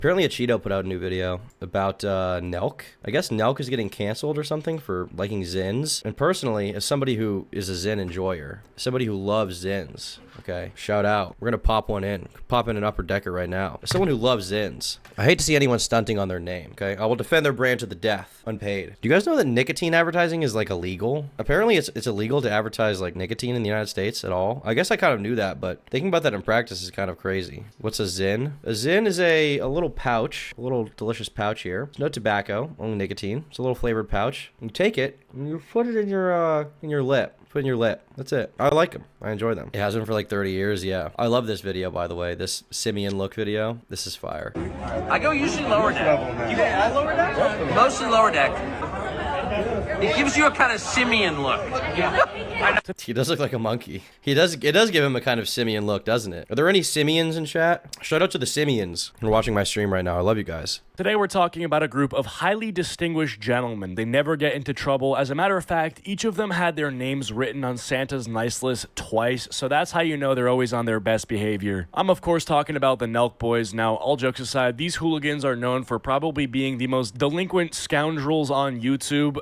Apparently a Cheeto put out a new video about Nelk. I guess Nelk is getting canceled or something for liking ZYNs. And personally, as somebody who is a ZYN enjoyer, somebody who loves ZYNs, okay, shout out. We're gonna pop one in. Pop in an upper decker right now. As someone who loves ZYNs, I hate to see anyone stunting on their name, okay? I will defend their brand to the death, unpaid. Do you guys know that nicotine advertising is like illegal? Apparently it's illegal to advertise like nicotine in the United States at all. I guess I kind of knew that, but thinking about that in practice is kind of crazy. What's a ZYN? A ZYN is a little pouch, a little delicious pouch here. It's no tobacco, only nicotine. It's a little flavored pouch. You take it and you put it in your lip. Put in your lip. That's it. I like them. I enjoy them. It has been for like 30 years. Yeah. I love this video, by the way. This simian look video. This is fire. I go usually lower deck. You go all lower deck? Mostly lower deck. It gives you a kind of simian look. He does look like a monkey. It does give him a kind of simian look, doesn't it? Are there any simians in chat? Shout out to the simians who are watching my stream right now. I love you guys. Today we're talking about a group of highly distinguished gentlemen. They never get into trouble. As a matter of fact, each of them had their names written on Santa's nice list twice, so that's how you know they're always on their best behavior. I'm of course talking about the Nelkboys. Now, all jokes aside, these hooligans are known for probably being the most delinquent scoundrels on YouTube.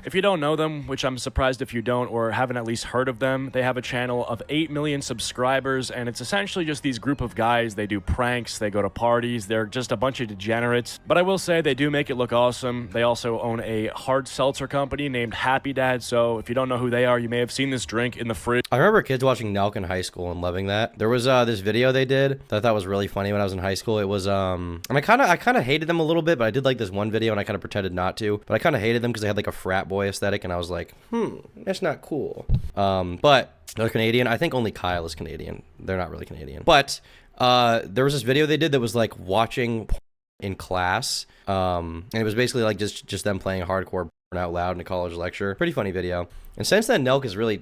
If you don't know them, which I'm surprised if you don't or haven't at least heard of them, they have a channel of 8 million subscribers, and it's essentially just these group of guys. They do pranks, they go to parties, they're just a bunch of degenerates. But I will say they do make it look awesome. They also own a hard seltzer company named Happy Dad, so if you don't know who they are, you may have seen this drink in the fridge. I remember kids watching Nelk in high school and loving that. There was this video they did that I thought was really funny when I was in high school. It was and I kind of hated them a little bit, but I did like this one video and I kind of pretended not to. But I kind of hated them because they had like a frat boy aesthetic, and I was like, that's not cool. But they're Canadian. I think only Kyle is Canadian. They're not really Canadian. But there was this video they did that was like watching in class, and it was basically like just them playing hardcore out loud in a college lecture. Pretty funny video. And since then, Nelk has really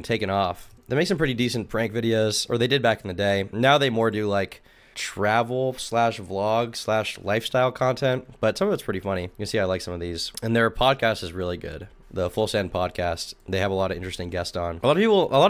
taken off. They make some pretty decent prank videos, or they did back in the day. Now they more do like travel / vlog / lifestyle content, but some of it's pretty funny. You can see I like some of these, and their podcast is really good. The Full Send podcast, they have a lot of interesting guests on. A lot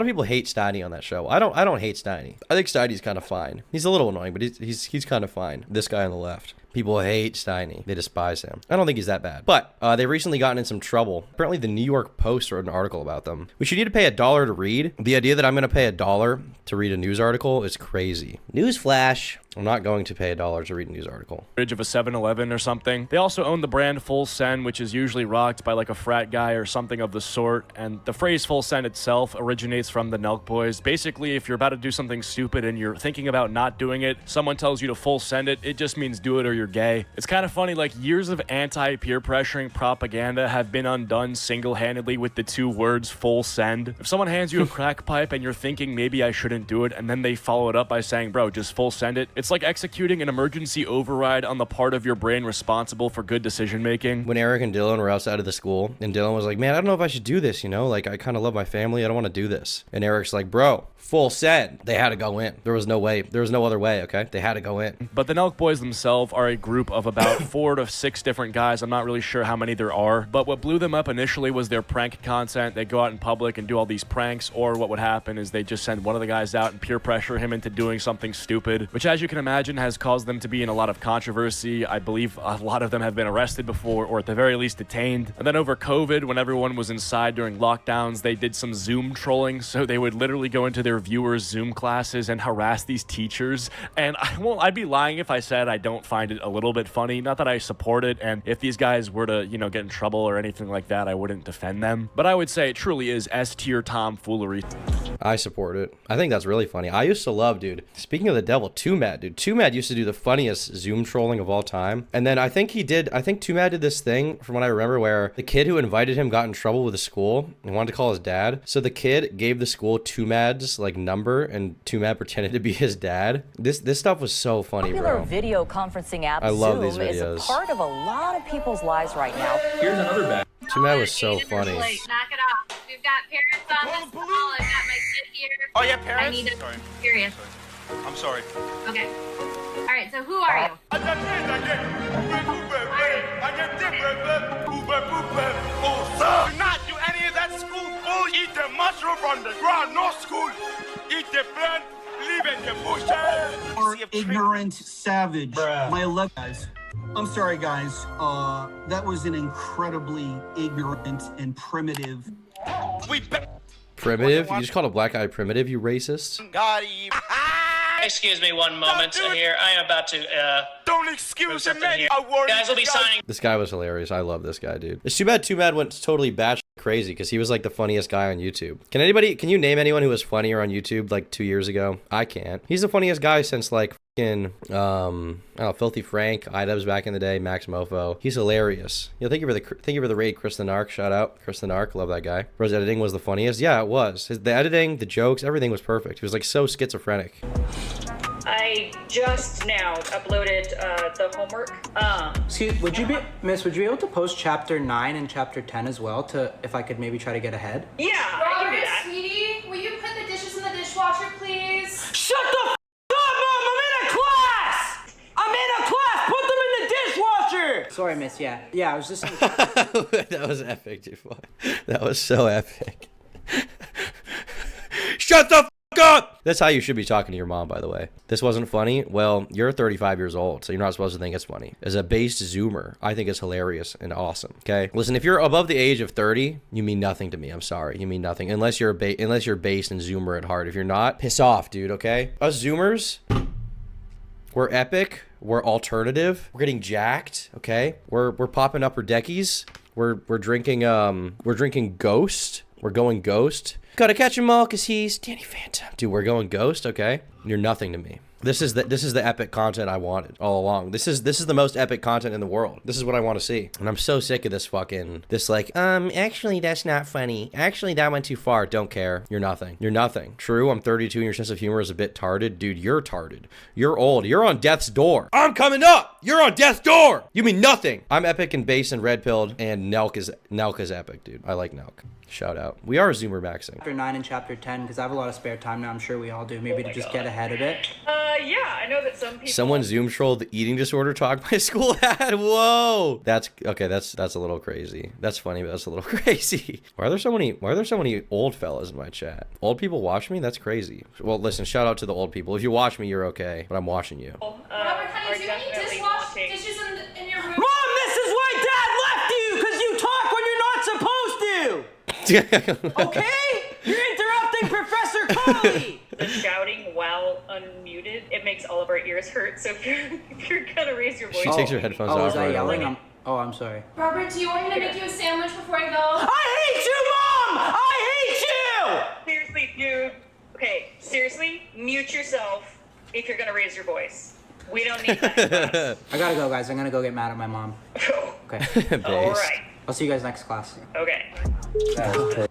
of people hate Steiny on that show. I don't hate Steiny. I think Steiny's kind of fine. He's a little annoying, but he's kind of fine. This guy on the left. People hate Steiny. They despise him. I don't think he's that bad. But they've recently gotten in some trouble. Apparently, the New York Post wrote an article about them, which you need to pay $1 to read. The idea that I'm going to pay $1 to read a news article is crazy. Newsflash. I'm not going to pay $1 to read a news article. Of a 7-Eleven or something. They also own the brand Full Send, which is usually rocked by like a frat guy or something of the sort. And the phrase Full Send itself originates from the Nelkboys. Basically, if you're about to do something stupid and you're thinking about not doing it, someone tells you to full send it, it just means do it or you're gay. It's kind of funny, like years of anti-peer pressuring propaganda have been undone single-handedly with the 2 words full send. If someone hands you a crack pipe and you're thinking maybe I shouldn't do it, and then they follow it up by saying, bro, just full send it, it's like executing an emergency override on the part of your brain responsible for good decision making. When Eric and Dylan were outside of the school, and Dylan was like, man, I don't know if I should do this, you know, like I kind of love my family, I don't want to do this. And Eric's like, bro, full send. They had to go in. There was no other way, okay? They had to go in. But the Nelkboys themselves are a group of about 4 to 6 different guys. I'm not really sure how many there are, but what blew them up initially was their prank content. They go out in public and do all these pranks, or what would happen is they just send one of the guys out and peer pressure him into doing something stupid, which, as you can imagine, has caused them to be in a lot of controversy. I believe a lot of them have been arrested before, or at the very least detained. And then over COVID, when everyone was inside during lockdowns, they did some Zoom trolling, so they would literally go into their viewers' Zoom classes and harass these teachers. And I'd be lying if I said I don't find it a little bit funny. Not that I support it, and if these guys were to, get in trouble or anything like that, I wouldn't defend them. But I would say it truly is S-tier tomfoolery. I support it. I think that's really funny. I used to love, dude. Speaking of the devil, 2Mad, dude. 2Mad used to do the funniest Zoom trolling of all time. And then I think 2Mad did this thing, from what I remember, where the kid who invited him got in trouble with the school and wanted to call his dad. So the kid gave the school 2Mad's number, and 2Mad pretended to be his dad. This stuff was so funny, bro. Popular video conferencing app I love Zoom these videos. is a part of a lot of people's lives right now. Here's another bag. 2Mad was so funny. Knock it off. We've got parents on this call. I've got my kid here. Oh, yeah, parents? I need to Sorry. serious. I'm sorry. Okay. All right, so who are you? Do not do any of that school food. Eat the mushroom from the ground, no school. Eat the plant, leave it the bushes. ignorant savage. My 11 guys. I'm sorry, guys. That was an incredibly ignorant and primitive. Primitive? You just called a black guy primitive, you racist? Excuse me one moment here. I am about to, Don't excuse me. here. Guys will be signing. This guy was hilarious. I love this guy, dude. It's too bad Too Mad went totally batshit crazy because he was like the funniest guy on YouTube. Can you name anyone who was funnier on YouTube like 2 years ago? I can't. He's the funniest guy since like fucking, I don't know, Filthy Frank, iDubbbz back in the day, Max Mofo. He's hilarious. You know, thank you for the raid, Chris the Narc. Shout out, Chris the Narc. Love that guy. His editing was the funniest. Yeah, it was. The editing, the jokes, everything was perfect. He was like so schizophrenic. I just now uploaded the homework. Excuse, would you be able to post chapter 9 and chapter 10 as well if I could maybe try to get ahead? Yeah, I can do that. Sweetie, will you put the dishes in the dishwasher, please? Shut the up, Mom! I'm in a class! I'm in a class! Put them in the dishwasher! Sorry, miss, yeah. Yeah, I was just... That was epic, dude. That was so epic. Shut the f up! That's how you should be talking to your mom, by the way. This wasn't funny? Well, you're 35 years old, so you're not supposed to think it's funny. As a based Zoomer, I think it's hilarious and awesome, okay? Listen, if you're above the age of 30, you mean nothing to me. I'm sorry. You mean nothing. Unless you're based and Zoomer at heart. If you're not, piss off, dude, okay? Us Zoomers, we're epic. We're alternative. We're getting jacked, okay? We're popping upper deckies. We're drinking Ghost. We're going Ghost. Gotta catch him all cause he's Danny Phantom. Dude, we're going Ghost, okay? You're nothing to me. This is the epic content I wanted all along. This is the most epic content in the world. This is what I want to see. And I'm so sick of this actually that's not funny. Actually that went too far. Don't care. You're nothing. You're nothing. True, I'm 32 and your sense of humor is a bit tarded. Dude, you're tarded. You're old. You're on death's door. I'm coming up. You're on death's door. You mean nothing. I'm epic and base and red pilled and Nelk is epic, dude. I like Nelk. Shout out. We are Zoomer maxing. Chapter 9 and chapter 10, because I have a lot of spare time now. I'm sure we all do. Maybe to just get ahead of it. Yeah, I know that some people... Someone Zoom trolled the eating disorder talk my school had. Whoa. That's okay. That's a little crazy. That's funny, but that's a little crazy. Why are there so many old fellas in my chat? Old people watch me? That's crazy. Well, listen, shout out to the old people. If you watch me, you're okay, but I'm watching you. Robert, honey, do you need dishes in your room? Mom, this is why Dad left you, because you talk when you're not supposed to. Okay? You're interrupting Professor Carly! The shouting while unmuted, it makes all of our ears hurt, so if you're gonna raise your voice... She takes her headphones off. Was I right yelling? away. I'm sorry. Robert, do you want me to make you a sandwich before I go? I hate you, Mom! I hate you! Seriously, dude. Okay, seriously, mute yourself if you're gonna raise your voice. We don't need that. I gotta go, guys. I'm gonna go get mad at my mom. Okay. All right. I'll see you guys next class. Okay.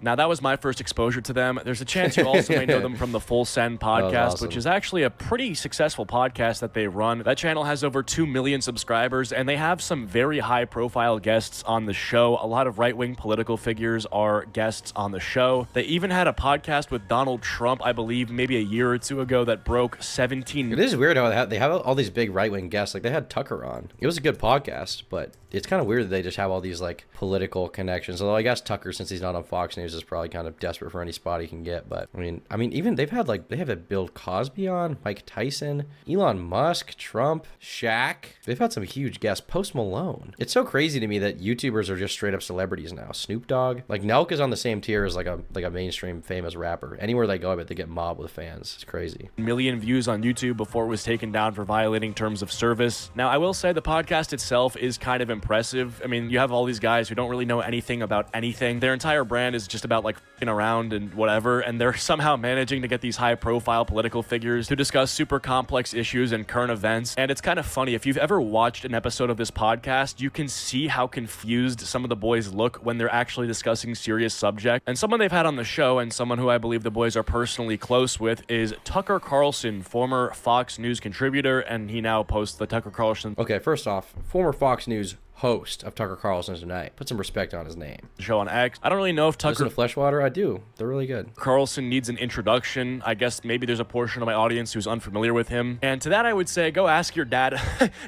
Now, that was my first exposure to them. There's a chance you also may know them from the Full Send podcast, awesome. which is actually a pretty successful podcast that they run. That channel has over 2 million subscribers, and they have some very high-profile guests on the show. A lot of right-wing political figures are guests on the show. They even had a podcast with Donald Trump, I believe, maybe a year or two ago that broke 17... It is weird how they have all these big right-wing guests. Like, they had Tucker on. It was a good podcast, but it's kind of weird that they just have all these, like, political connections. Although I guess Tucker, since he's not on Fox News, is probably kind of desperate for any spot he can get. But I mean, even they have a Bill Cosby on, Mike Tyson, Elon Musk, Trump, Shaq. They've had some huge guests. Post Malone. It's so crazy to me that YouTubers are just straight up celebrities now. Snoop Dogg, like Nelk is on the same tier as like a mainstream famous rapper. Anywhere they go, I bet they get mobbed with fans. It's crazy. Million views on YouTube before it was taken down for violating terms of service. Now, I will say the podcast itself is kind of impressive. I mean, you have all these guys who don't really know anything about anything. Their entire brand is just about like f***ing around and whatever, and they're somehow managing to get these high-profile political figures to discuss super complex issues and current events. And it's kind of funny. If you've ever watched an episode of this podcast, you can see how confused some of the boys look when they're actually discussing serious subject. And someone they've had on the show, and someone who I believe the boys are personally close with, is Tucker Carlson, former Fox News contributor, and he now posts the Tucker Carlson... Okay, first off, former Fox News host of Tucker Carlson Tonight. Put some respect on his name. Show on X. I don't really know if Tucker... Listen to Fleshwater? I do. They're really good. Carlson needs an introduction. I guess maybe there's a portion of my audience who's unfamiliar with him. And to that I would say, go ask your dad.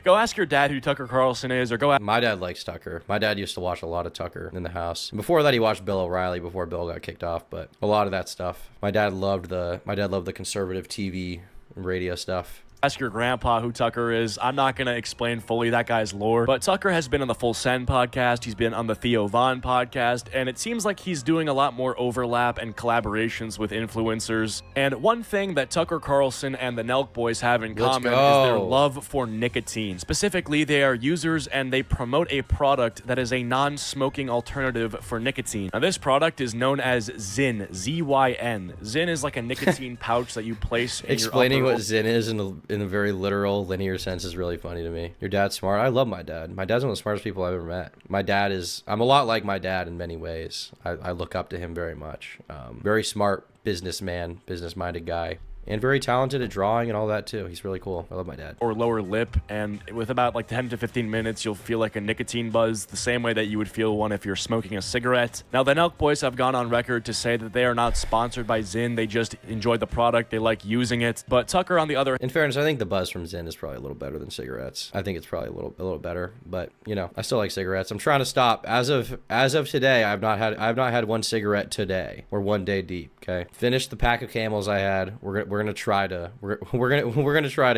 Go ask your dad who Tucker Carlson is, or go ask... My dad likes Tucker. My dad used to watch a lot of Tucker in the house. Before that, he watched Bill O'Reilly before Bill got kicked off, but a lot of that stuff. My dad loved the conservative TV and radio stuff. Ask your grandpa who Tucker is. I'm not going to explain fully that guy's lore, but Tucker has been on the Full Send podcast. He's been on the Theo Von podcast, and it seems like he's doing a lot more overlap and collaborations with influencers. And one thing that Tucker Carlson and the Nelkboys have in common is their love for nicotine. Specifically, they are users and they promote a product that is a non-smoking alternative for nicotine. Now, this product is known as ZYN, Z-Y-N. ZYN is like a nicotine pouch that you place in Explaining your what ZYN is in a very literal, linear sense is really funny to me. Your dad's smart. I love my dad. My dad's one of the smartest people I've ever met. My dad is... I'm a lot like my dad in many ways. I look up to him very much. Very smart businessman, business-minded guy. And very talented at drawing and all that too. He's really cool. I love my dad. Or lower lip, and with about like 10 to 15 minutes, you'll feel like a nicotine buzz, the same way that you would feel one if you're smoking a cigarette. Now, the Nelkboys have gone on record to say that they are not sponsored by ZYN. They just enjoy the product. They like using it. But Tucker, on the other hand... In fairness, I think the buzz from ZYN is probably a little better than cigarettes. I think it's probably a little better. But, you know, I still like cigarettes. I'm trying to stop. As of today, I've not had one cigarette today. We're one day deep, okay? Finished the pack of Camels I had. We're gonna try to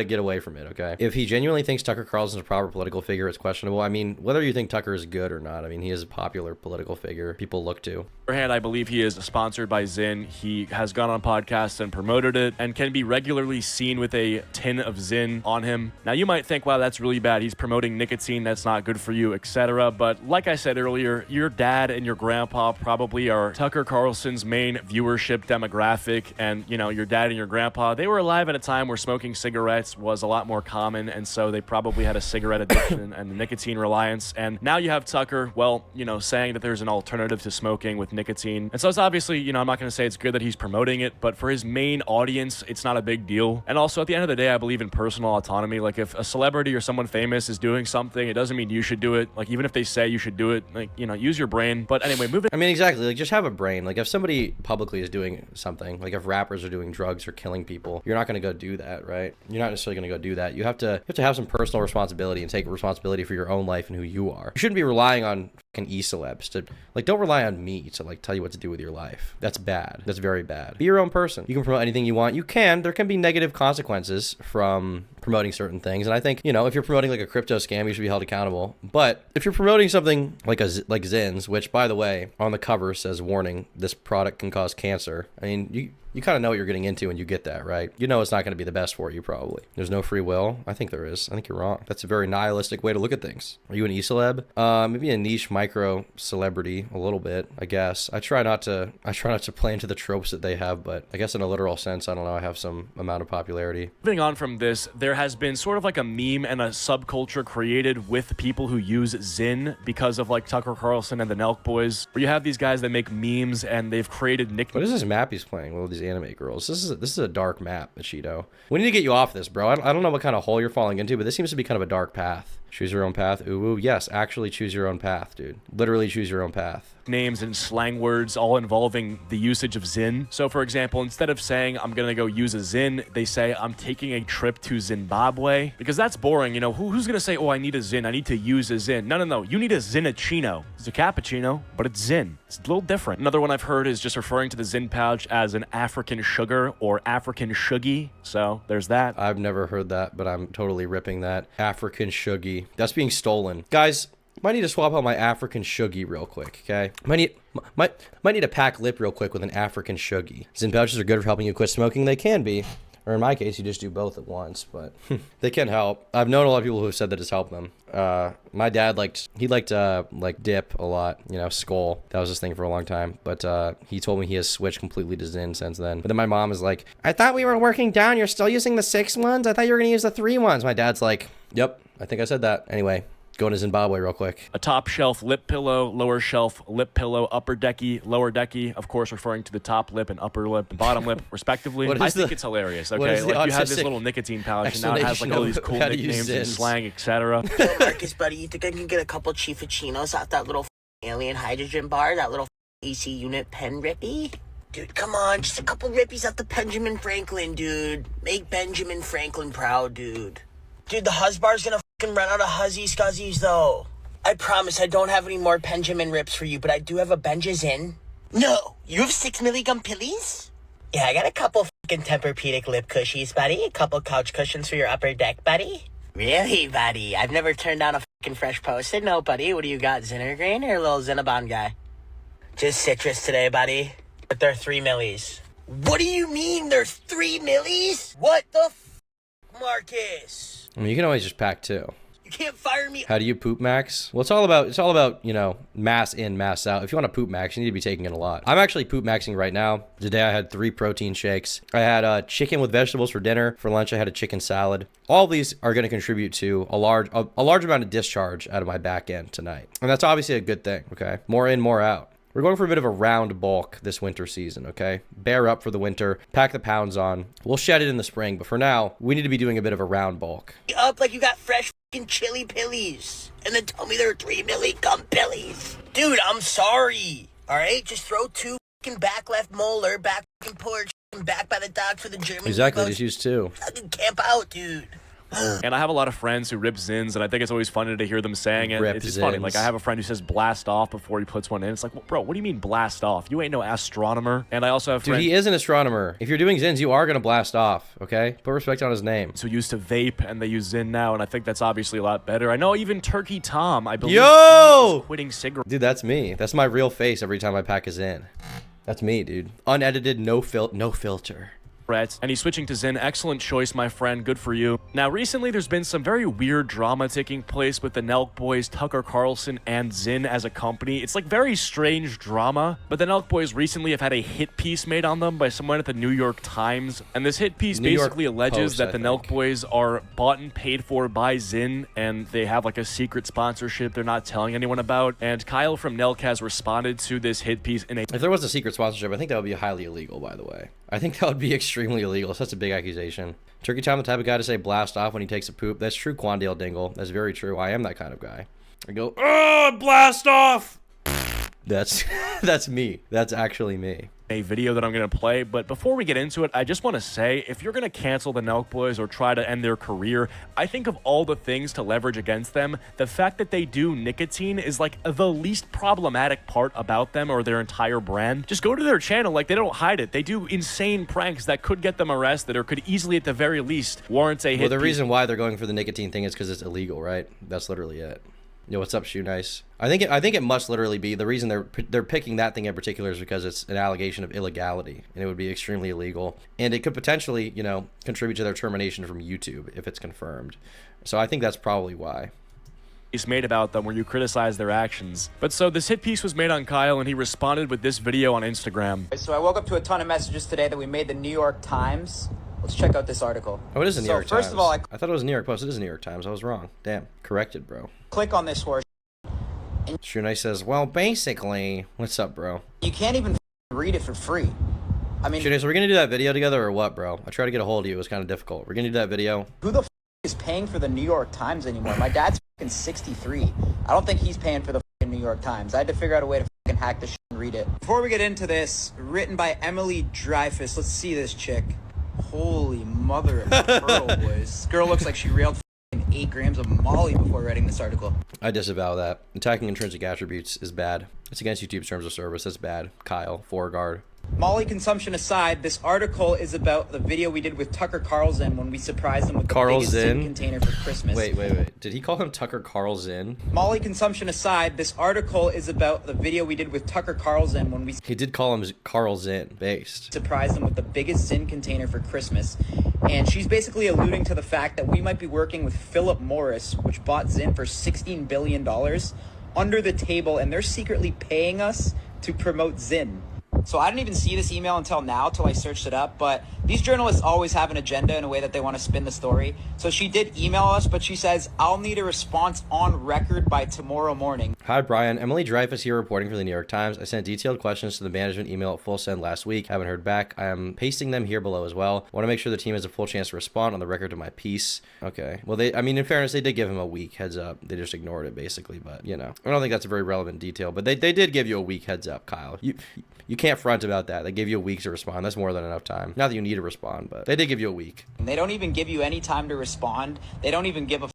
get away from it, okay? If he genuinely thinks Tucker Carlson's a proper political figure, it's questionable. I mean, whether you think Tucker is good or not, I mean, he is a popular political figure people look to. On the other hand, I believe he is sponsored by ZYN. He has gone on podcasts and promoted it and can be regularly seen with a tin of ZYN on him. Now, you might think, wow, that's really bad. He's promoting nicotine. That's not good for you, etc. But like I said earlier, your dad and your grandpa probably are Tucker Carlson's main viewership demographic. And, you know, your dad and your grandpa, they were alive at a time where smoking cigarettes was a lot more common, and so they probably had a cigarette addiction and nicotine reliance. And now you have Tucker, well, you know, saying that there's an alternative to smoking with nicotine. And so it's obviously, you know, I'm not going to say it's good that he's promoting it, but for his main audience, it's not a big deal. And also, at the end of the day, I believe in personal autonomy. Like, if a celebrity or someone famous is doing something, it doesn't mean you should do it. Like, even if they say you should do it, like, you know, use your brain. But anyway, moving... I mean, exactly. Like, just have a brain. Like, if somebody publicly is doing something, like if rappers are doing drugs or killing people, you're not going to go do that, right? You're not necessarily going to go do that. You have to have some personal responsibility and take responsibility for your own life and who you are. You shouldn't be relying on fucking e-celebs to, like, don't rely on me to, like, tell you what to do with your life. That's bad. That's very bad. Be your own person. You can promote anything you want. There can be negative consequences from promoting certain things. And I think, you know, if you're promoting like a crypto scam, you should be held accountable. But if you're promoting something like ZYN's, which, by the way, on the cover says, warning, this product can cause cancer. I mean, you kind of know what you're getting into when you get that, right? You know it's not going to be the best for you, probably. There's no free will. I think there is. I think you're wrong. That's a very nihilistic way to look at things. Are you an e-celeb? Maybe a niche micro celebrity, a little bit, I guess. I try not to play into the tropes that they have, but I guess in a literal sense, I don't know, I have some amount of popularity. Moving on from this, there has been sort of like a meme and a subculture created with people who use ZYN because of like Tucker Carlson and the Nelkboys, where you have these guys that make memes and they've created nicknames. What is this map he's playing with all these anime girls? This is a dark map, Machido. We need to get you off this, bro. I don't know what kind of hole you're falling into, but this seems to be kind of a dark path. Choose your own path. Ooh, yes, actually choose your own path, dude. Literally choose your own path. Names and slang words all involving the usage of ZYN. So, for example, instead of saying, I'm going to go use a ZYN, they say, I'm taking a trip to Zimbabwe. Because that's boring, you know. Who's going to say, oh, I need a ZYN, I need to use a ZYN? No. You need a ZYNachino. It's a cappuccino, but it's ZYN. It's a little different. Another one I've heard is just referring to the ZYN pouch as an African sugar or African shuggy. So, there's that. I've never heard that, but I'm totally ripping that. African shuggy. That's being stolen. Guys, might need to swap out my African shuggy real quick, okay? Might need to pack lip real quick with an African shuggy. ZYN pouches are good for helping you quit smoking. They can be. Or in my case, you just do both at once, but they can help. I've known a lot of people who have said that it's helped them. My dad liked dip a lot, you know, Skull. That was his thing for a long time. But he told me he has switched completely to ZYN since then. But then my mom is like, I thought we were working down. You're still using the 6 ones? I thought you were going to use the 3 ones. My dad's like, yep, I think I said that. Anyway. Going to Zimbabwe real quick. A top shelf lip pillow, lower shelf lip pillow, upper decky, lower decky, of course referring to the top lip and upper lip and bottom lip, respectively. I think it's hilarious, okay? Like, you have this little nicotine pouch, and now it has like all these cool nicknames and slang, etc. Marcus, buddy, you think I can get a couple Chifachinos at that little alien hydrogen bar, that little AC unit pen rippy? Dude, come on, just a couple rippies at the Benjamin Franklin, dude. Make Benjamin Franklin proud, dude. Dude, the Huzbar's gonna run out of Huzzy Scuzzies, though. I promise I don't have any more Benjamin rips for you, but I do have a Benja ZYN. No, you have 6 milligram pillies? Yeah, I got a couple fucking Tempur-Pedic lip cushies, buddy. A couple couch cushions for your upper deck, buddy. Really, buddy? I've never turned down a fucking fresh Post-it note, buddy. What do you got, Zinnergrain or a little Cinnabon guy? Just citrus today, buddy. But they're 3 millis. What do you mean they're 3 millis? What the Marcus? I mean, you can always just pack 2. You can't fire me. How do you poop max? Well, it's all about, you know, mass in, mass out. If you want to poop max, you need to be taking in a lot. I'm actually poop maxing right now. Today I had 3 protein shakes. I had chicken with vegetables for dinner. For lunch, I had a chicken salad. All of these are going to contribute to a large amount of discharge out of my back end tonight. And that's obviously a good thing, okay? More in, more out. We're going for a bit of a round bulk this winter season, okay? Bear up for the winter, pack the pounds on. We'll shed it in the spring, but for now, we need to be doing a bit of a round bulk. Up like you got fresh fucking chili pillies. And then tell me they're 3 milli gum pillies. Dude, I'm sorry. All right? Just throw 2 fucking back left molar, back fucking porch, and back by the dock for the German. Exactly, just use 2. Fucking camp out, dude. And I have a lot of friends who rip ZYNs, and I think it's always funny to hear them saying it. Rip It's just funny. ZYNs. Like, I have a friend who says blast off before he puts one in. It's like, well, bro, what do you mean blast off? You ain't no astronomer. And I also have Dude, friends he is an astronomer. If you're doing ZYNs, you are going to blast off, okay? Put respect on his name. who used to vape, and they use ZYN now, and I think that's obviously a lot better. I know even Turkey Tom, I believe, Yo! is quitting cigarettes. Dude, that's me. That's my real face every time I pack a ZYN. That's me, dude. Unedited, no filter. And he's switching to ZYN. Excellent choice, my friend. Good for you. Now, recently, there's been some very weird drama taking place with the Nelkboys, Tucker Carlson, and ZYN as a company. It's like very strange drama, but the Nelkboys recently have had a hit piece made on them by someone at the New York Times, and this hit piece basically alleges that the Nelkboys are bought and paid for by ZYN, and they have like a secret sponsorship they're not telling anyone about, and Kyle from Nelk has responded to this hit piece in a... If there was a secret sponsorship, I think that would be highly illegal, by the way. I think that would be extremely illegal. Such a big accusation. Turkey Tom, the type of guy to say blast off when he takes a poop. That's true, Quandale Dingle. That's very true. I am that kind of guy. I go, oh, blast off. That's me. That's actually me. A video that I'm going to play, but before we get into it, I just want to say, if you're going to cancel the Nelkboys or try to end their career, I think of all the things to leverage against them, the fact that they do nicotine is like the least problematic part about them or their entire brand. Just go to their channel, like they don't hide it. They do insane pranks that could get them arrested or could easily, at the very least, warrant a hit. Well, the reason why they're going for the nicotine thing is because it's illegal, right? That's literally it. Yo, what's up, Shoe Nice? I think it must literally be the reason they're picking that thing in particular is because it's an allegation of illegality, and it would be extremely illegal, and it could potentially, you know, contribute to their termination from YouTube if it's confirmed. So I think that's probably why. Piece made about them where you criticize their actions. But so this hit piece was made on Kyle, and he responded with this video on Instagram. So I woke up to a ton of messages today that we made the New York Times. Let's check out this article. Oh, it is the New York Times. First of all, I thought it was New York Post. It is the New York Times. I was wrong. Damn. Corrected, bro. Click on this horse. Shoe Nice says, well, basically, what's up, bro? You can't even read it for free. I mean, Shoe Nice, are we gonna do that video together or what, bro? I tried to get a hold of you. It was kind of difficult. We're gonna do that video. Who the is paying for the New York Times anymore? My dad's 63. I don't think he's paying for the New York Times. I had to figure out a way to hack the shit and read it. Before we get into this, written by Emily Dreyfus. Let's see this chick. Holy mother of pearl, boys. This girl looks like she railed 8 grams of Molly before writing this article. I disavow that. Attacking intrinsic attributes is bad. It's against YouTube's terms of service. That's bad. Kyle, Foreguard. Molly consumption aside, this article is about the video we did with Tucker Carlson when we surprised him with the biggest ZYN container for Christmas. Wait. Did he call him Tucker Carlson? Molly consumption aside, this article is about the video we did with Tucker Carlson when we... He did call him Carlson based. Surprised him with the biggest ZYN container for Christmas. And she's basically alluding to the fact that we might be working with Philip Morris, which bought ZYN for $16 billion under the table, and they're secretly paying us to promote ZYN. So I didn't even see this email until now, till I searched it up, but these journalists always have an agenda in a way that they want to spin the story. So she did email us, but she says, I'll need a response on record by tomorrow morning. Hi, Brian. Emily Dreyfus here reporting for the New York Times. I sent detailed questions to the management email at full send last week. Haven't heard back. I am pasting them here below as well. Want to make sure the team has a full chance to respond on the record to my piece. Okay. Well, I mean, in fairness, they did give him a week heads up. They just ignored it, basically, but, you know. I don't think that's a very relevant detail, but they did give you a week heads up, Kyle. You can't front about that. They gave you a week to respond. That's more than enough time. Not that you need to respond, but they did give you a week. They don't even give you any time to respond. They don't even give a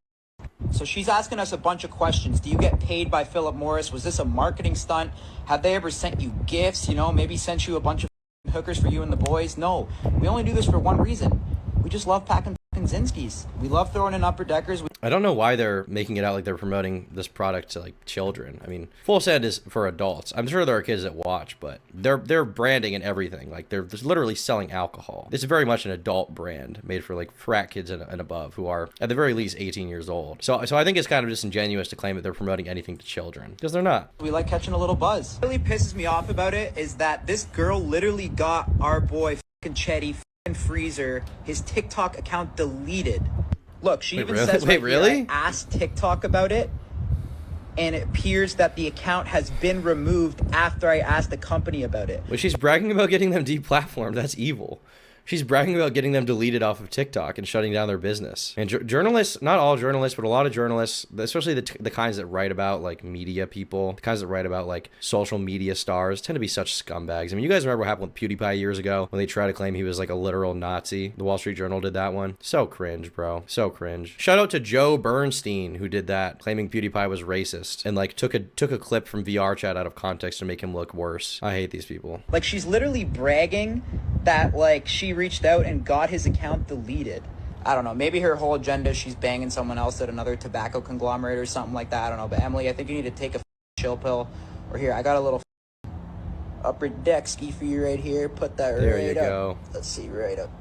So she's asking us a bunch of questions. Do you get paid by Philip Morris? Was this a marketing stunt? Have they ever sent you gifts? You know, maybe sent you a bunch of hookers for you and the boys. No, we only do this for one reason. We just love packing Zinskis. We love throwing in upper deckers. I don't know why they're making it out like they're promoting this product to like children. I mean, Full Send is for adults. I'm sure there are kids that watch, but they're branding and everything. Like they're literally selling alcohol. It's very much an adult brand made for like frat kids and above who are at the very least 18 years old. So I think it's kind of disingenuous to claim that they're promoting anything to children because they're not. We like catching a little buzz. What really pisses me off about it is that this girl literally got our boy fucking Chetty Freezer his TikTok account deleted. Look, she even says right here, I asked TikTok about it, and it appears that the account has been removed after I asked the company about it. But she's bragging about getting them deplatformed. That's evil. She's bragging about getting them deleted off of TikTok and shutting down their business. And journalists, not all journalists, but a lot of journalists, especially the kinds that write about like media people, the kinds that write about like social media stars, tend to be such scumbags. I mean, you guys remember what happened with PewDiePie years ago when they tried to claim he was like a literal Nazi? The Wall Street Journal did that one. So cringe, bro. So cringe. Shout out to Joe Bernstein who did that, claiming PewDiePie was racist and like took a clip from VR chat out of context to make him look worse. I hate these people. Like she's literally bragging that like she reached out and got his account deleted. I don't know, maybe her whole agenda, she's banging someone else at another tobacco conglomerate or something like that. I don't know, but Emily, I think you need to take a chill pill. Or here, I got a little upper deck ski for you right here. Put that there right you up. Go. Let's see, right up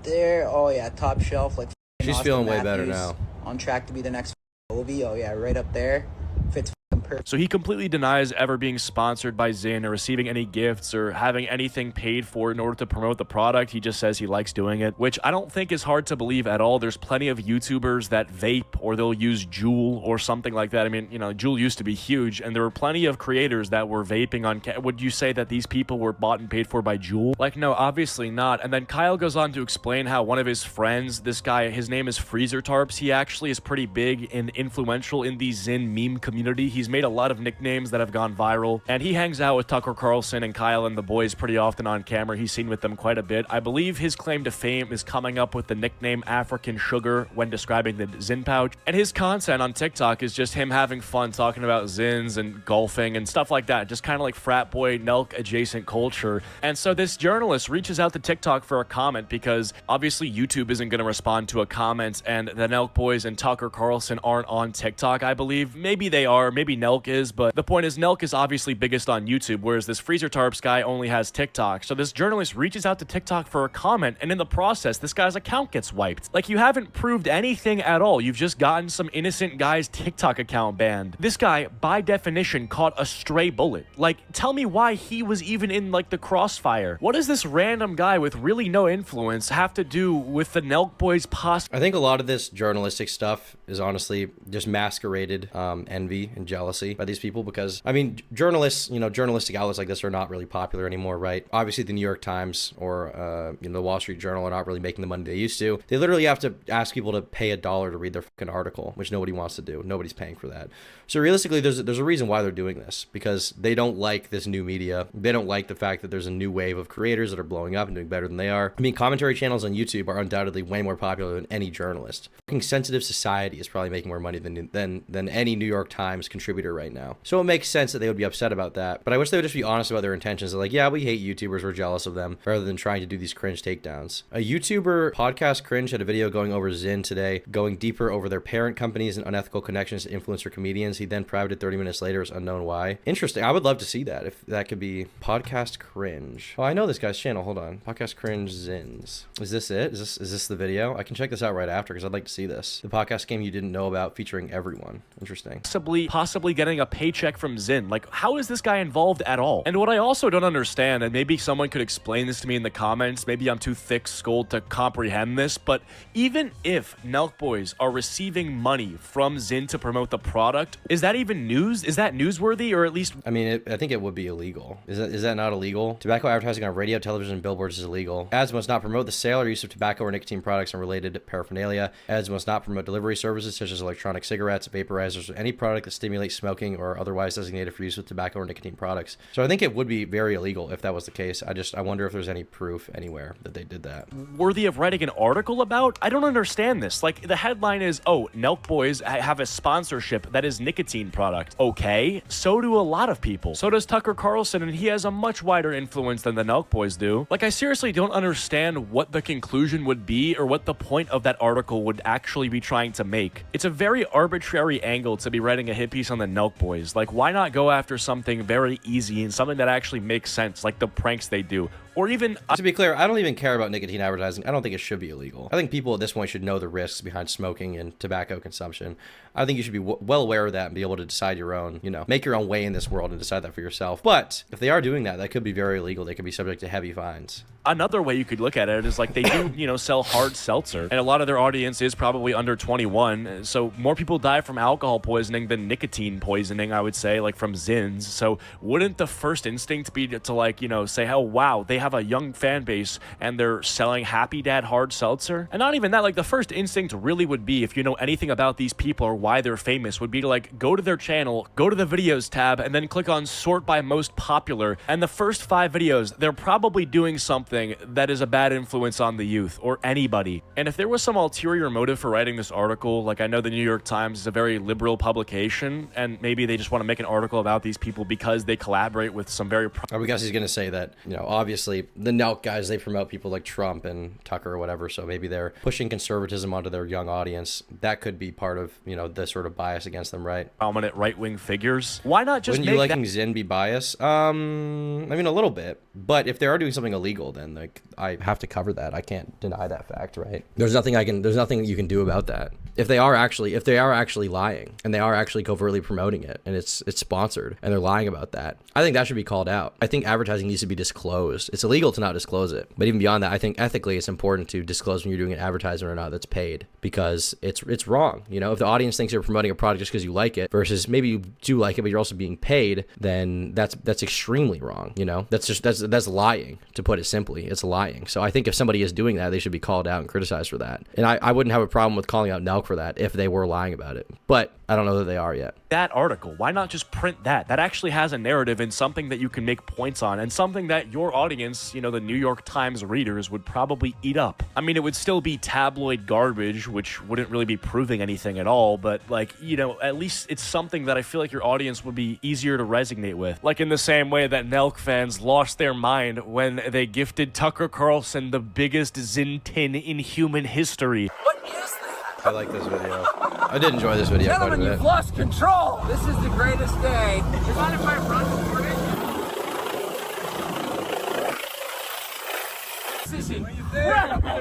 there. Oh yeah, top shelf. Like she's Austin feeling Matthews, way better now. On track to be the next Ovi. Oh yeah, right up there. Fits perfect. So he completely denies ever being sponsored by ZYN or receiving any gifts or having anything paid for in order to promote the product. He just says he likes doing it, which I don't think is hard to believe at all. There's plenty of YouTubers that vape or they'll use Juul or something like that. I mean, you know, Juul used to be huge and there were plenty of creators that were vaping on would you say that these people were bought and paid for by Juul? Like, no, obviously not. And then Kyle goes on to explain how one of his friends, this guy, his name is Freezer Tarps. He actually is pretty big and influential in the ZYN meme community. He's made a lot of nicknames that have gone viral, and he hangs out with Tucker Carlson and Kyle and the boys pretty often on camera. He's seen with them quite a bit. I believe his claim to fame is coming up with the nickname African Sugar when describing the ZYN pouch, and his content on TikTok is just him having fun talking about ZYNs and golfing and stuff like that, just kind of like frat boy Nelk adjacent culture. And so this journalist reaches out to TikTok for a comment because obviously YouTube isn't going to respond to a comment, and the Nelkboys and Tucker Carlson aren't on TikTok, I believe. Maybe they are, maybe Nelk is, but the point is Nelk is obviously biggest on YouTube, whereas this Freezer Tarps guy only has TikTok. So this journalist reaches out to TikTok for a comment, and in the process, this guy's account gets wiped. Like, you haven't proved anything at all. You've just gotten some innocent guy's TikTok account banned. This guy, by definition, caught a stray bullet. Like, tell me why he was even in, like, the crossfire. What does this random guy with really no influence have to do with the Nelkboys I think a lot of this journalistic stuff is honestly just masqueraded envy and jealousy by these people, because I mean, journalists, you know, journalistic outlets like this are not really popular anymore, right? Obviously the New York Times or you know, the Wall Street Journal are not really making the money they used to. They literally have to ask people to pay $1 to read their fucking article, which nobody wants to do. Nobody's paying for that. So realistically, there's a reason why they're doing this, because they don't like this new media. They don't like the fact that there's a new wave of creators that are blowing up and doing better than they are. I mean, commentary channels on YouTube are undoubtedly way more popular than any journalist. Fucking Sensitive Society is probably making more money than any New York Times contributor right now. So it makes sense that they would be upset about that. But I wish they would just be honest about their intentions. They're like, yeah, we hate YouTubers, we're jealous of them, rather than trying to do these cringe takedowns. A YouTuber, Podcast Cringe, had a video going over ZYN today, going deeper over their parent companies and unethical connections to influencer comedians. He then privated 30 minutes later. It's unknown why. Interesting. I would love to see that, if that could be Podcast Cringe. Oh, I know this guy's channel. Hold on. Podcast Cringe ZYNs. Is this it? Is this the video? I can check this out right after because I'd like to see this. The podcast game you didn't know about featuring everyone. Interesting. Possibly getting a paycheck from ZYN. Like, how is this guy involved at all? And what I also don't understand, and maybe someone could explain this to me in the comments, maybe I'm too thick-skulled to comprehend this, but even if Nelkboys are receiving money from ZYN to promote the product, is that even news? Is that newsworthy, or at least... I mean, I think it would be illegal. Is that not illegal? Tobacco advertising on radio, television, and billboards is illegal. Ads must not promote the sale or use of tobacco or nicotine products and related paraphernalia. Ads must not promote delivery services such as electronic cigarettes, vaporizers, or any product that stimulates smoking smoking or otherwise designated for use with tobacco or nicotine products. So I think it would be very illegal if that was the case. I wonder if there's any proof anywhere that they did that. Worthy of writing an article about? I don't understand this. Like, the headline is, oh, Nelkboys have a sponsorship that is nicotine product. Okay, so do a lot of people. So does Tucker Carlson, and he has a much wider influence than the Nelkboys do. Like, I seriously don't understand what the conclusion would be or what the point of that article would actually be trying to make. It's a very arbitrary angle to be writing a hit piece on the Nelkboys. Like, why not go after something very easy and something that actually makes sense, like the pranks they do? Or even... To be clear, I don't even care about nicotine advertising. I don't think it should be illegal. I think people at this point should know the risks behind smoking and tobacco consumption. I think you should be well aware of that and be able to decide your own, you know, make your own way in this world and decide that for yourself. But if they are doing that, that could be very illegal. They could be subject to heavy fines. Another way you could look at it is like they do, you know, sell hard seltzer, and a lot of their audience is probably under 21. So more people die from alcohol poisoning than nicotine poisoning, I would say, like from ZYNs. So wouldn't the first instinct be to like, you know, say, oh, wow, they have a young fan base and they're selling Happy Dad hard seltzer? And not even that, like the first instinct really would be, if you know anything about these people or why they're famous, would be to like go to their channel, go to the videos tab, and then click on sort by most popular. And the first 5 videos, they're probably doing something that is a bad influence on the youth or anybody. And if there was some ulterior motive for writing this article, like I know the New York Times is a very liberal publication, and maybe they just want to make an article about these people because they collaborate with some very... I guess he's going to say that, you know, obviously the Nelk guys, they promote people like Trump and Tucker or whatever, so maybe they're pushing conservatism onto their young audience. That could be part of, you know, the sort of bias against them, right? Prominent right-wing figures. Why not just Wouldn't you liking ZYN be biased? I mean, a little bit. But if they are doing something illegal, then like I have to cover that. I can't deny that fact, right? There's nothing you can do about that. If they are actually lying and they are actually covertly promoting it and it's sponsored and they're lying about that, I think that should be called out. I think advertising needs to be disclosed. It's illegal to not disclose it. But even beyond that, I think ethically it's important to disclose when you're doing an advertisement or not that's paid, because it's wrong. You know, if the audience thinks you're promoting a product just because you like it versus maybe you do like it but you're also being paid, then that's extremely wrong. You know, that's lying, to put it simply. It's lying. So I think if somebody is doing that, they should be called out and criticized for that. And I wouldn't have a problem with calling out Nelk for that if they were lying about it. But I don't know that they are yet. That article, why not just print that? That actually has a narrative and something that you can make points on, and something that your audience, you know, the New York Times readers would probably eat up. I mean, it would still be tabloid garbage, which wouldn't really be proving anything at all, but like, you know, at least it's something that I feel like your audience would be easier to resonate with. Like in the same way that Nelk fans lost their mind when they gifted Tucker Carlson the biggest ZYN tin in human history. What is that? I like this video. I did enjoy this video quite a bit. You've lost control. This is the greatest day. Do you mind if I run for it? This is incredible.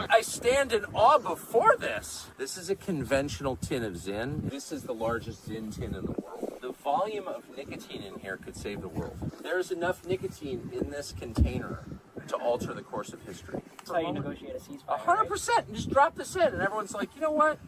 I stand in awe before this. This is a conventional tin of ZYN. This is the largest ZYN tin in the world. The volume of nicotine in here could save the world. There's enough nicotine in this container to alter the course of history. That's how you negotiate a ceasefire. 100%. And just drop this in, and everyone's like, you know what?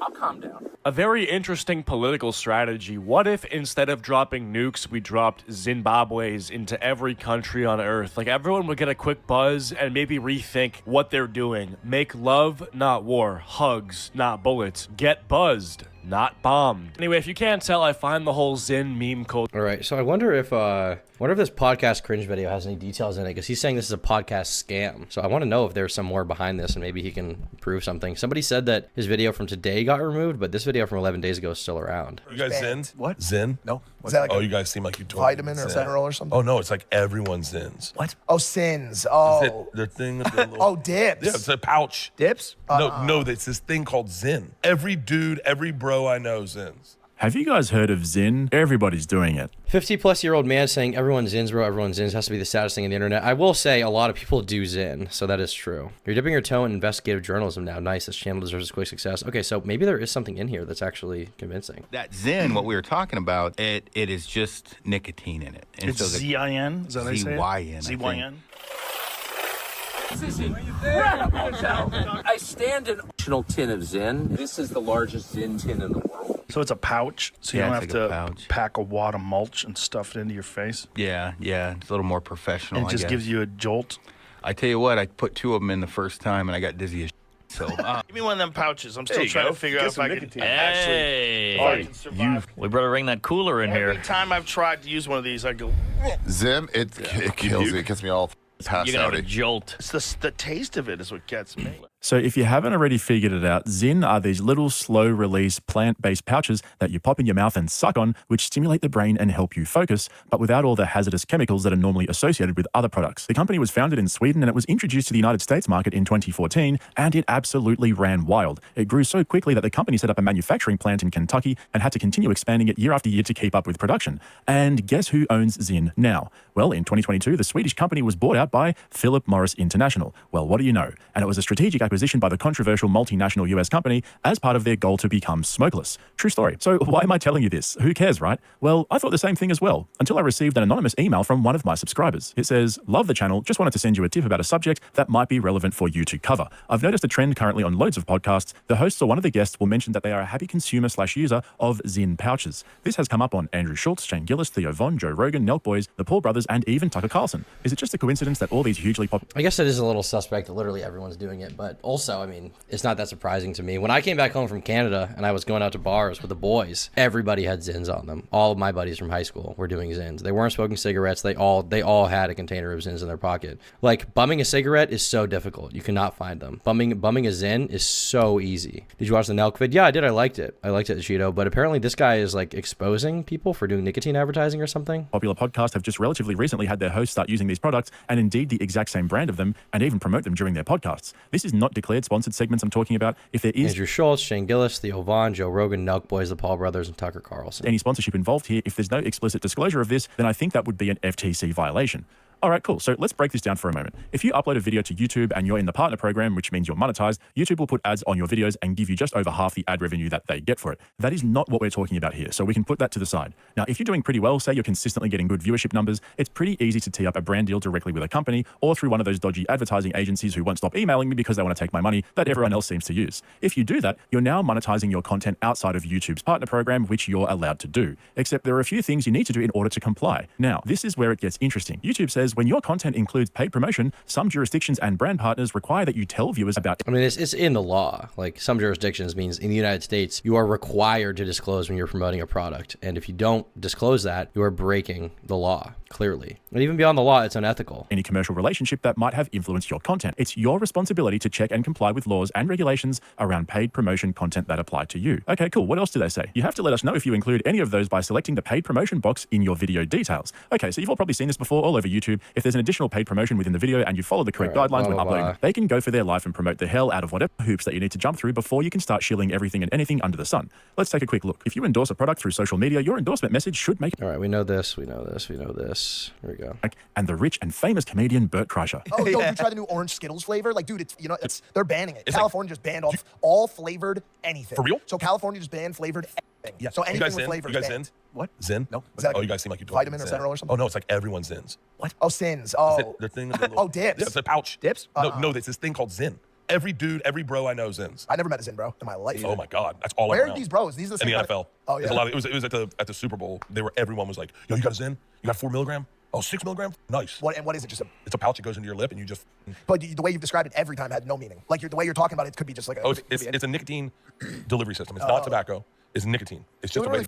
I'll calm down. A very interesting political strategy. What if instead of dropping nukes, we dropped Zimbabwe's into every country on Earth? Like, everyone would get a quick buzz and maybe rethink what they're doing. Make love, not war. Hugs, not bullets. Get buzzed, not bombed. Anyway, if you can't tell, I find the whole ZYN meme culture. All right, so I wonder if this podcast cringe video has any details in it, because he's saying this is a podcast scam. So I want to know if there's some more behind this, and maybe he can prove something. Somebody said that his video from today got removed, but this video from 11 days ago is still around. You guys ZYNs? What? ZYN? No. Is that like oh, you guys seem like you told vitamin or mineral or something? Oh, no, it's like everyone ZYNs. What? Oh, sins. Oh. Their thing with the little... Oh, dips. Yeah, it's a pouch. Dips? No, it's this thing called ZYN. Every dude, every bro I know ZYNs. Have you guys heard of ZYN? Everybody's doing it. 50-plus-year-old man saying everyone ZYNs, bro, everyone ZYNs has to be the saddest thing on the internet. I will say a lot of people do ZYN, so that is true. You're dipping your toe in investigative journalism now. Nice, this channel deserves a quick success. Okay, so maybe there is something in here that's actually convincing. That ZYN, what we were talking about, it is just nicotine in it. And it's ZYN? Is that how you say it? ZYN. ZYN? This is incredible. I stand in a tin of ZYN. This is the largest ZYN tin in the world. So it's a pouch, so you Yeah, don't it's have like a to pouch. pack a wad of mulch and stuff it into your face? Yeah, it's a little more professional, And it just I guess. gives you a jolt? I tell you what, I put 2 of them in the first time, and I got dizzy as shit. So, Give me one of them pouches. I'm There still you trying go. to figure Get out if some I can nicotine. actually... We better bring that cooler in here. Every time I've tried to use one of these, I go. ZYN, it kills me. It gets me all passed You're gonna out. have a jolt. It's the taste of it is what gets me. So if you haven't already figured it out, ZYN are these little slow-release plant-based pouches that you pop in your mouth and suck on, which stimulate the brain and help you focus, but without all the hazardous chemicals that are normally associated with other products. The company was founded in Sweden and it was introduced to the United States market in 2014, and it absolutely ran wild. It grew so quickly that the company set up a manufacturing plant in Kentucky and had to continue expanding it year after year to keep up with production. And guess who owns ZYN now? Well, in 2022, the Swedish company was bought out by Philip Morris International. Well, what do you know? And it was a strategic acquisition by the controversial multinational US company as part of their goal to become smokeless. True story. So why am I telling you this? Who cares, right? Well, I thought the same thing as well, until I received an anonymous email from one of my subscribers. It says, "Love the channel, just wanted to send you a tip about a subject that might be relevant for you to cover. I've noticed a trend currently on loads of podcasts. The hosts or one of the guests will mention that they are a happy consumer/user of ZYN pouches. This has come up on Andrew Schultz, Shane Gillis, Theo Von, Joe Rogan, Nelkboys, the Paul Brothers, and even Tucker Carlson. Is it just a coincidence that all these hugely popular..." I guess it is a little suspect that literally everyone's doing it, but also, I mean, it's not that surprising to me. When I came back home from Canada and I was going out to bars with the boys, everybody had ZYNs on them. All of my buddies from high school were doing ZYNs. They weren't smoking cigarettes. They all had a container of ZYNs in their pocket. Like, bumming a cigarette is so difficult. You cannot find them. Bumming a ZYN is so easy. Did you watch the Nelk vid? Yeah, I did. I liked it, Cheeto. But apparently this guy is like exposing people for doing nicotine advertising or something. Popular podcasts have just relatively recently had their hosts start using these products, and indeed the exact same brand of them, and even promote them during their podcasts. This is not declared sponsored segments I'm talking about. If there is Andrew Schultz, Shane Gillis, Theo Von, Joe Rogan, Nelkboys, the Paul Brothers, and Tucker Carlson. Any sponsorship involved here, if there's no explicit disclosure of this, then I think that would be an FTC violation. All right, cool. So let's break this down for a moment. If you upload a video to YouTube and you're in the partner program, which means you're monetized, YouTube will put ads on your videos and give you just over half the ad revenue that they get for it. That is not what we're talking about here, so we can put that to the side. Now, if you're doing pretty well, say you're consistently getting good viewership numbers, it's pretty easy to tee up a brand deal directly with a company or through one of those dodgy advertising agencies who won't stop emailing me because they want to take my money that everyone else seems to use. If you do that, you're now monetizing your content outside of YouTube's partner program, which you're allowed to do. Except there are a few things you need to do in order to comply. Now, this is where it gets interesting. YouTube says when your content includes paid promotion, some jurisdictions and brand partners require that you tell viewers about... I mean, it's in the law. Like, some jurisdictions means in the United States, you are required to disclose when you're promoting a product. And if you don't disclose that, you are breaking the law, clearly. And even beyond the law, it's unethical. Any commercial relationship that might have influenced your content. It's your responsibility to check and comply with laws and regulations around paid promotion content that apply to you. Okay, cool. What else do they say? You have to let us know if you include any of those by selecting the paid promotion box in your video details. Okay, so you've all probably seen this before all over YouTube. If there's an additional paid promotion within the video and you follow the correct guidelines when uploading, they can go for their life and promote the hell out of whatever hoops that you need to jump through before you can start shilling everything and anything under the sun. Let's take a quick look. If you endorse a product through social media, your endorsement message should make... All right, we know this. Here we go. And the rich and famous comedian Bert Kreischer. Oh, yo, you try the new orange Skittles flavor? Like, dude, they're banning it. California just banned all flavored anything. For real? So California just banned flavored anything. Yeah. So anything with ZYN? flavor You is guys banned. ZYN? What? ZYN? No. Is that you guys seem like you vitamin or Federal or something? Oh, no, it's like everyone ZYNs. What? Oh, Sins. Oh. The thing Oh, dips. Yeah, it's a pouch. Dips? No, it's this thing called ZYN. Every dude, every bro I know ZYNs. I never met a ZYN bro in my life. Oh my God, that's all. Where are these bros? These are the in same the NFL. Oh yeah. There's a lot of, it was at the Super Bowl. Everyone was like, "Yo, you got a ZYN? You got 4 milligram? Oh, 6 milligram? Nice." What is it? It's a pouch that goes into your lip, and you just. But the way you've described it every time had no meaning. Like the way you're talking about it could be just like. It's a nicotine delivery system. It's not tobacco. It's nicotine. It's just a way.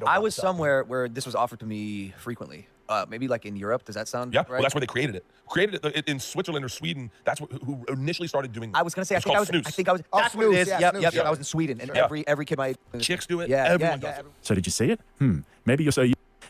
I was somewhere where this was offered to me frequently. Maybe like in Europe. Does that sound right? Well, that's where they created it. Created it in Switzerland or Sweden. That's who initially started doing. I was gonna say. I think I was. Oh, That's what it is. snooze, yeah, Yep. snooze, I was in Sweden, and every kid my chicks do it. Yeah. Everyone does it. So did you see it? Maybe you're so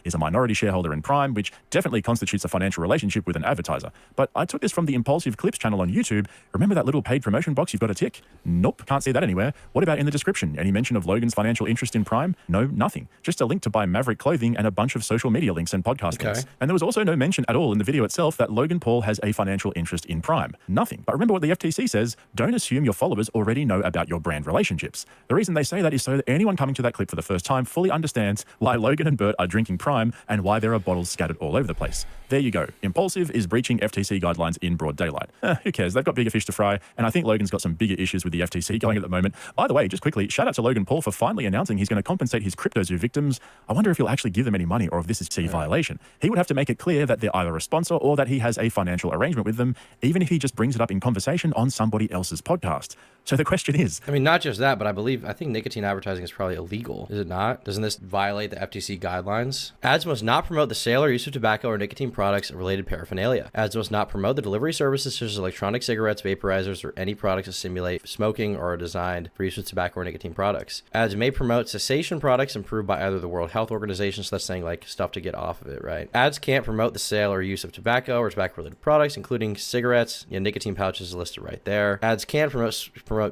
is a minority shareholder in Prime, which definitely constitutes a financial relationship with an advertiser. But I took this from the Impulsive Clips channel on YouTube. Remember that little paid promotion box you've got to tick? Nope, can't see that anywhere. What about in the description? Any mention of Logan's financial interest in Prime? No, nothing. Just a link to buy Maverick clothing and a bunch of social media links and podcast links. And there was also no mention at all in the video itself that Logan Paul has a financial interest in Prime. Nothing. But remember what the FTC says, don't assume your followers already know about your brand relationships. The reason they say that is so that anyone coming to that clip for the first time fully understands why Logan and Bert are drinking Prime and why there are bottles scattered all over the place. There you go. Impulsive is breaching FTC guidelines in broad daylight. Who cares? They've got bigger fish to fry, and I think Logan's got some bigger issues with the FTC going at the moment. By the way, just quickly, shout out to Logan Paul for finally announcing he's going to compensate his CryptoZoo victims. I wonder if he'll actually give them any money or if this is a violation. He would have to make it clear that they're either a sponsor or that he has a financial arrangement with them, even if he just brings it up in conversation on somebody else's podcast. So the question is, I mean, not just that, but I think nicotine advertising is probably illegal. Is it not? Doesn't this violate the FTC guidelines? Ads must not promote the sale or use of tobacco or nicotine products and related paraphernalia. Ads must not promote the delivery services such as electronic cigarettes, vaporizers, or any products that simulate smoking or are designed for use with tobacco or nicotine products. Ads may promote cessation products approved by either the World Health Organization, so that's saying like stuff to get off of it, right? Ads can't promote the sale or use of tobacco or tobacco-related products, including cigarettes. Nicotine pouches listed right there. Ads can promote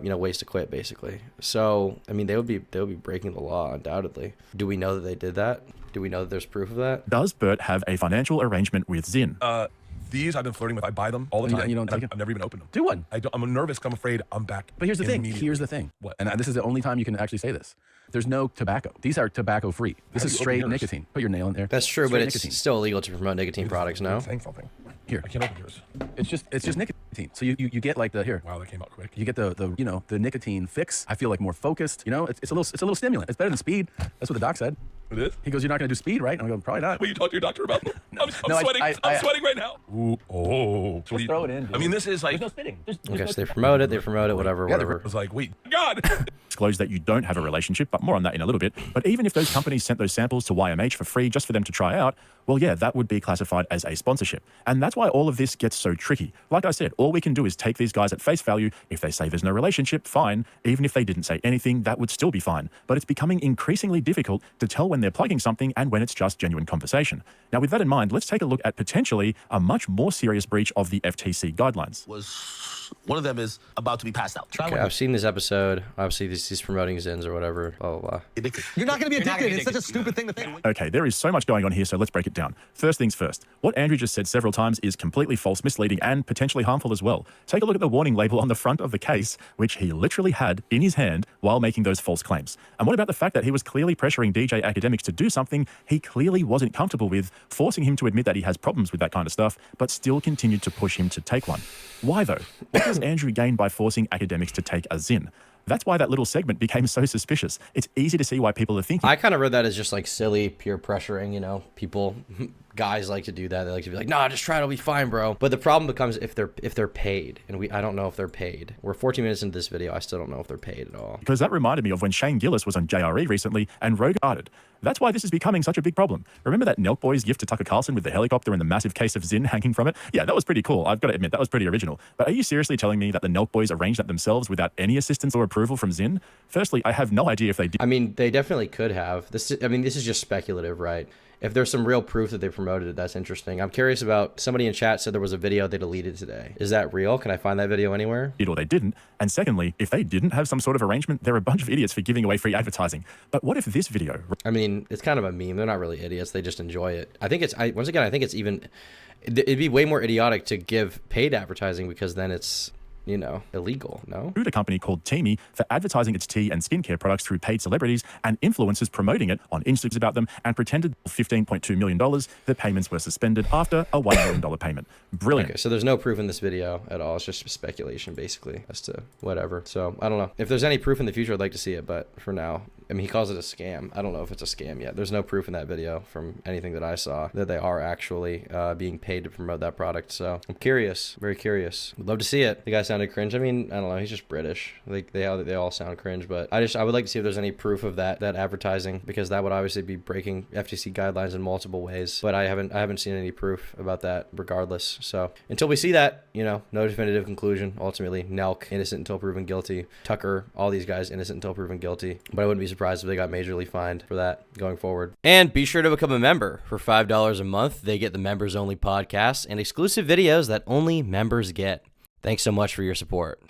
ways to quit, basically. So I mean, they would be breaking the law, undoubtedly. Do we know that they did that? Do we know that there's proof of that? Does Bert have a financial arrangement with ZYN? These I've been flirting with. I buy them all the time. You don't take I've never even opened them. Do one. I'm nervous because I'm afraid I'm back. But here's the thing. immediately. Here's the thing. What? And this is the only time you can actually say this. There's no tobacco. These are tobacco free. This How is do you open straight yours? nicotine. Put your nail in there. That's true, Straight but it's nicotine. still illegal to promote nicotine products, no? Saying something. Here. I can't open yours. It's just nicotine. So you get like the here. Wow, that came out quick. You get the nicotine fix. I feel like more focused. It's a little stimulant. It's better than speed. That's what the doc said. It is? He goes, you're not going to do speed, right? And I go, probably not. Will you talk to your doctor about it? I'm No, sweating. I'm sweating right now. Ooh, oh. Just throw it in. Dude. I mean, this is like. There's no spitting. Okay, so they promote it, whatever. It was like, wait, God. Disclose that you don't have a relationship, but more on that in a little bit. But even if those companies sent those samples to YMH for free just for them to try out, well, yeah, that would be classified as a sponsorship. And that's why all of this gets so tricky. Like I said, all we can do is take these guys at face value. If they say there's no relationship, fine. Even if they didn't say anything, that would still be fine. But it's becoming increasingly difficult to tell when they're plugging something and when it's just genuine conversation. Now, with that in mind, let's take a look at potentially a much more serious breach of the FTC guidelines. One of them is about to be passed out. Okay, I've seen this episode. Obviously, he's promoting Zyns or whatever. Blah, blah, blah. You're not going to be addicted. It's such a stupid thing to think. Okay, there is so much going on here, so let's break it down. First things first, what Andrew just said several times is completely false, misleading, and potentially harmful as well. Take a look at the warning label on the front of the case, which he literally had in his hand while making those false claims. And what about the fact that he was clearly pressuring DJ Academics to do something he clearly wasn't comfortable with, forcing him to admit that he has problems with that kind of stuff, but still continued to push him to take one? Why though? What does Andrew gain by forcing Academics to take a ZYN? That's why that little segment became so suspicious. It's easy to see why people are thinking. I kind of read that as just like silly, peer pressuring, people, guys like to do that. They like to be like, nah, just try it, it'll be fine, bro. But the problem becomes if they're paid, and I don't know if they're paid. We're 14 minutes into this video, I still don't know if they're paid at all. Because that reminded me of when Shane Gillis was on JRE recently and Rogue guarded. That's why this is becoming such a big problem. Remember that Nelkboys gift to Tucker Carlson with the helicopter and the massive case of ZYN hanging from it? Yeah, that was pretty cool. I've got to admit, that was pretty original. But are you seriously telling me that the Nelkboys arranged that themselves without any assistance or approval from ZYN? Firstly, I have no idea if they did. I mean, they definitely could have. This is just speculative, right? If there's some real proof that they promoted it, that's interesting. I'm curious about, somebody in chat said there was a video they deleted today. Is that real? Can I find that video anywhere? Or they didn't. And secondly, if they didn't have some sort of arrangement, they're a bunch of idiots for giving away free advertising. But what if this video... I mean, it's kind of a meme. They're not really idiots. They just enjoy it. I think once again, I think it's even... It'd be way more idiotic to give paid advertising because then it's... illegal, no? A company called Teamy for advertising its tea and skincare products through paid celebrities and influencers promoting it on Instagram about them and pretended $15.2 million. The payments were suspended after a $1 million payment. Brilliant. Okay, so there's no proof in this video at all. It's just speculation, basically, as to whatever. So, I don't know. If there's any proof in the future, I'd like to see it, but for now... I mean, he calls it a scam. I don't know if it's a scam yet. There's no proof in that video from anything that I saw that they are actually being paid to promote that product. So I'm curious, very curious. Would love to see it. The guy sounded cringe. I mean, I don't know. He's just British. Like they all sound cringe. But I would like to see if there's any proof of that advertising, because that would obviously be breaking FTC guidelines in multiple ways. But I haven't seen any proof about that. Regardless, so until we see that, no definitive conclusion. Ultimately, Nelk innocent until proven guilty. Tucker, all these guys innocent until proven guilty. But I wouldn't be surprised if they got majorly fined for that going forward. And be sure to become a member. For $5 a month, they get the members only podcasts and exclusive videos that only members get. Thanks so much for your support.